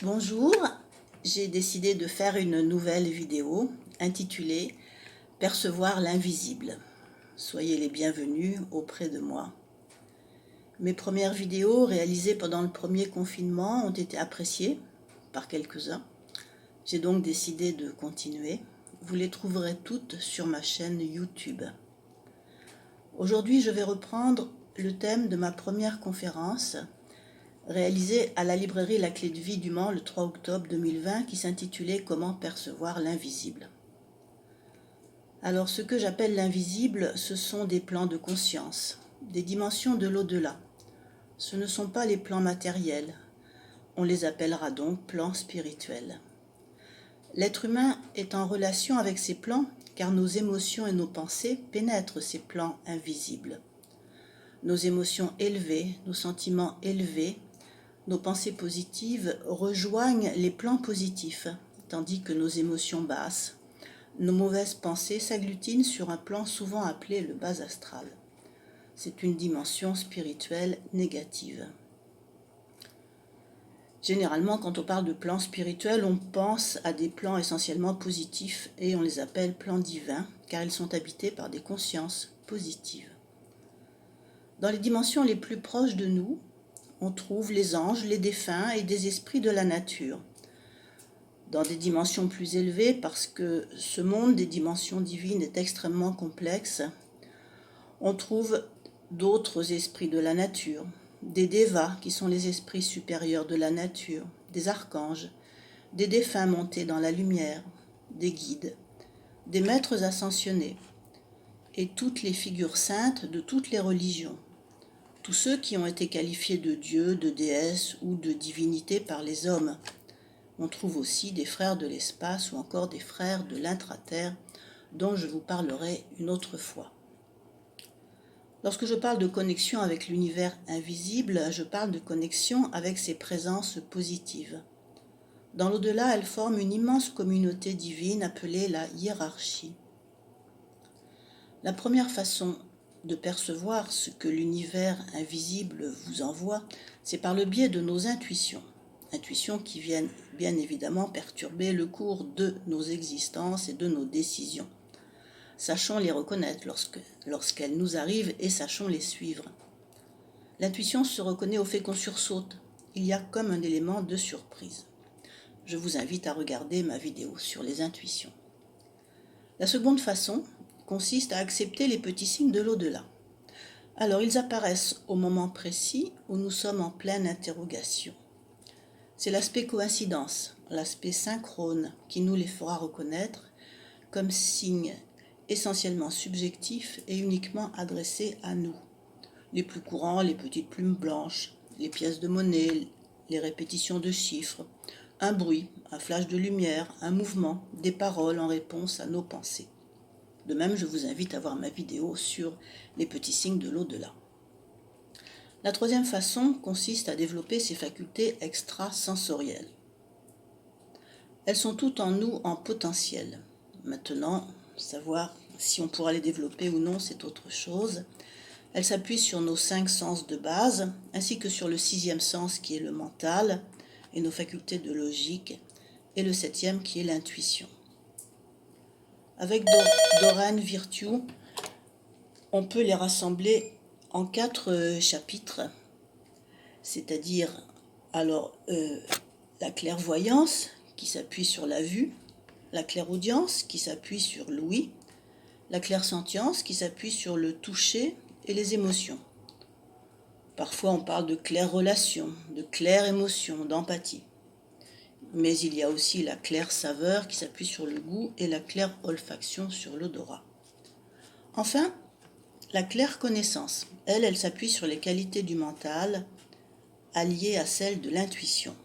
Bonjour, j'ai décidé de faire une nouvelle vidéo intitulée « Percevoir l'invisible ». Soyez les bienvenus auprès de moi. Mes premières vidéos réalisées pendant le premier confinement ont été appréciées par quelques-uns. J'ai donc décidé de continuer. Vous les trouverez toutes sur ma chaîne YouTube. Aujourd'hui, je vais reprendre le thème de ma première conférence réalisée à la librairie La Clé de Vie du Mans le 3 octobre 2020 qui s'intitulait « Comment percevoir l'invisible ». Alors ce que j'appelle l'invisible, ce sont des plans de conscience, des dimensions de l'au-delà. Ce ne sont pas les plans matériels, on les appellera donc plans spirituels. L'être humain est en relation avec ces plans car nos émotions et nos pensées pénètrent ces plans invisibles. Nos émotions élevées, nos sentiments élevés, nos pensées positives rejoignent les plans positifs, tandis que nos émotions basses, nos mauvaises pensées s'agglutinent sur un plan souvent appelé le bas astral. C'est une dimension spirituelle négative. Généralement, quand on parle de plans spirituels, on pense à des plans essentiellement positifs et on les appelle plans divins, car ils sont habités par des consciences positives. Dans les dimensions les plus proches de nous, on trouve les anges, les défunts et des esprits de la nature. Dans des dimensions plus élevées, parce que ce monde des dimensions divines est extrêmement complexe, on trouve d'autres esprits de la nature, des dévas qui sont les esprits supérieurs de la nature, des archanges, des défunts montés dans la lumière, des guides, des maîtres ascensionnés et toutes les figures saintes de toutes les religions. Tous ceux qui ont été qualifiés de dieux, de déesses ou de divinités par les hommes. On trouve aussi des frères de l'espace ou encore des frères de l'intraterre dont je vous parlerai une autre fois. Lorsque je parle de connexion avec l'univers invisible, je parle de connexion avec ses présences positives. Dans l'au-delà, elles forment une immense communauté divine appelée la hiérarchie. La première façon de percevoir ce que l'univers invisible vous envoie, c'est par le biais de nos intuitions. Intuitions qui viennent bien évidemment perturber le cours de nos existences et de nos décisions. Sachons les reconnaître lorsqu'elles nous arrivent et sachons les suivre. L'intuition se reconnaît au fait qu'on sursaute. Il y a comme un élément de surprise. Je vous invite à regarder ma vidéo sur les intuitions. La seconde façon consiste à accepter les petits signes de l'au-delà. Alors ils apparaissent au moment précis où nous sommes en pleine interrogation. C'est l'aspect coïncidence, l'aspect synchrone qui nous les fera reconnaître comme signes essentiellement subjectifs et uniquement adressés à nous. Les plus courants, les petites plumes blanches, les pièces de monnaie, les répétitions de chiffres, un bruit, un flash de lumière, un mouvement, des paroles en réponse à nos pensées. De même, je vous invite à voir ma vidéo sur les petits signes de l'au-delà. La troisième façon consiste à développer ses facultés extrasensorielles. Elles sont toutes en nous en potentiel. Maintenant, savoir si on pourra les développer ou non, c'est autre chose. Elles s'appuient sur nos 5 sens de base, ainsi que sur le 6e sens qui est le mental, et nos facultés de logique, et le 7e qui est l'intuition. Avec Dorian Virtue, on peut les rassembler en 4 chapitres, c'est-à-dire la clairvoyance qui s'appuie sur la vue, la clairaudience qui s'appuie sur l'ouïe, la clairsentience qui s'appuie sur le toucher et les émotions. Parfois on parle de clair-relation, de clair-émotion, d'empathie. Mais il y a aussi la clair-saveur qui s'appuie sur le goût et la clair-olfaction sur l'odorat. Enfin, la clair-connaissance, elle s'appuie sur les qualités du mental alliées à celles de l'intuition.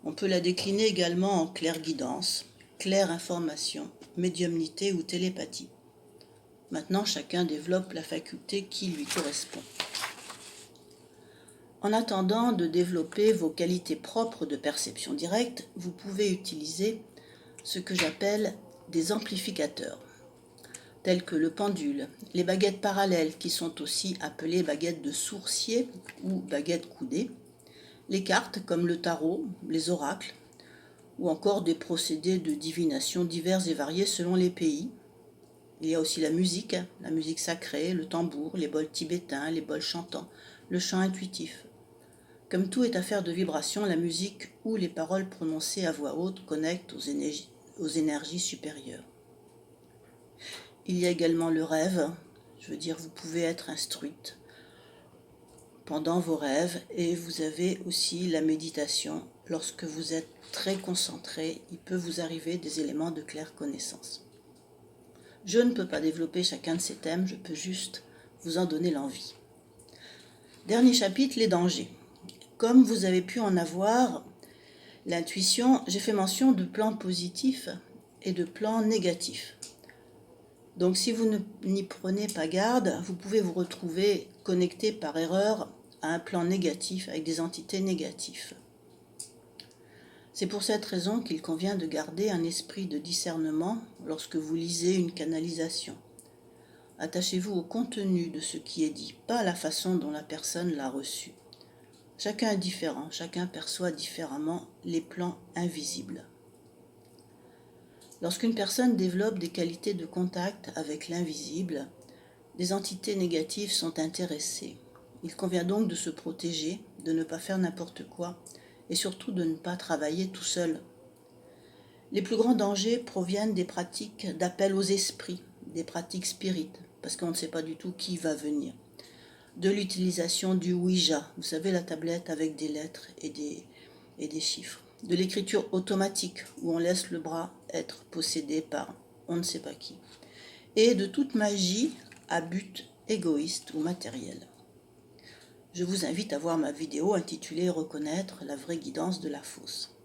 On peut la décliner également en clair-guidance, clair-information, médiumnité ou télépathie. Maintenant, chacun développe la faculté qui lui correspond. En attendant de développer vos qualités propres de perception directe, vous pouvez utiliser ce que j'appelle des amplificateurs, tels que le pendule, les baguettes parallèles qui sont aussi appelées baguettes de sourcier ou baguettes coudées, Les cartes comme le tarot, les oracles, ou encore des procédés de divination divers et variés selon les pays. Il y a aussi la musique sacrée, le tambour, les bols tibétains, les bols chantants, le chant intuitif. Comme tout est affaire de vibration, la musique ou les paroles prononcées à voix haute connectent aux énergies supérieures. Il y a également le rêve, vous pouvez être instruite pendant vos rêves, et vous avez aussi la méditation. Lorsque vous êtes très concentré, il peut vous arriver des éléments de claire connaissance. Je ne peux pas développer chacun de ces thèmes, je peux juste vous en donner l'envie. Dernier chapitre, les dangers. Comme vous avez pu en avoir l'intuition, j'ai fait mention de plans positifs et de plans négatifs. Donc si vous n'y prenez pas garde, vous pouvez vous retrouver connecté par erreur à un plan négatif avec des entités négatives. C'est pour cette raison qu'il convient de garder un esprit de discernement lorsque vous lisez une canalisation. Attachez-vous au contenu de ce qui est dit, pas à la façon dont la personne l'a reçu. Chacun est différent, chacun perçoit différemment les plans invisibles. Lorsqu'une personne développe des qualités de contact avec l'invisible, des entités négatives sont intéressées. Il convient donc de se protéger, de ne pas faire n'importe quoi et surtout de ne pas travailler tout seul. Les plus grands dangers proviennent des pratiques d'appel aux esprits, des pratiques spirites, parce qu'on ne sait pas du tout qui va venir. De l'utilisation du Ouija, vous savez, la tablette avec des lettres et des chiffres. De l'écriture automatique, où on laisse le bras être possédé par on ne sait pas qui. Et de toute magie à but égoïste ou matériel. Je vous invite à voir ma vidéo intitulée « Reconnaître la vraie guidance de la fausse ».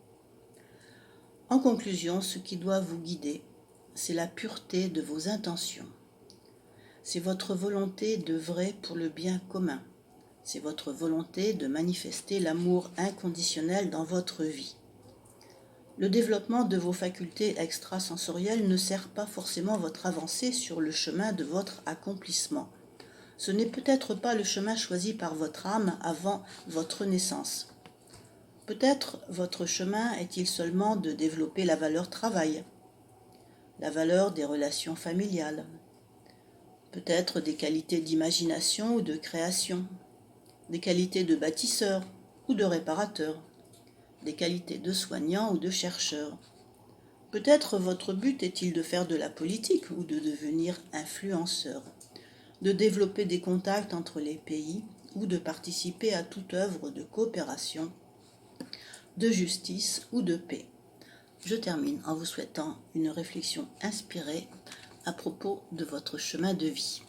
En conclusion, ce qui doit vous guider, c'est la pureté de vos intentions. C'est votre volonté d'œuvrer pour le bien commun. C'est votre volonté de manifester l'amour inconditionnel dans votre vie. Le développement de vos facultés extrasensorielles ne sert pas forcément votre avancée sur le chemin de votre accomplissement. Ce n'est peut-être pas le chemin choisi par votre âme avant votre naissance. Peut-être votre chemin est-il seulement de développer la valeur travail, la valeur des relations familiales, peut-être des qualités d'imagination ou de création, des qualités de bâtisseur ou de réparateur, des qualités de soignant ou de chercheur. Peut-être votre but est-il de faire de la politique ou de devenir influenceur, de développer des contacts entre les pays ou de participer à toute œuvre de coopération, de justice ou de paix. Je termine en vous souhaitant une réflexion inspirée à propos de votre chemin de vie.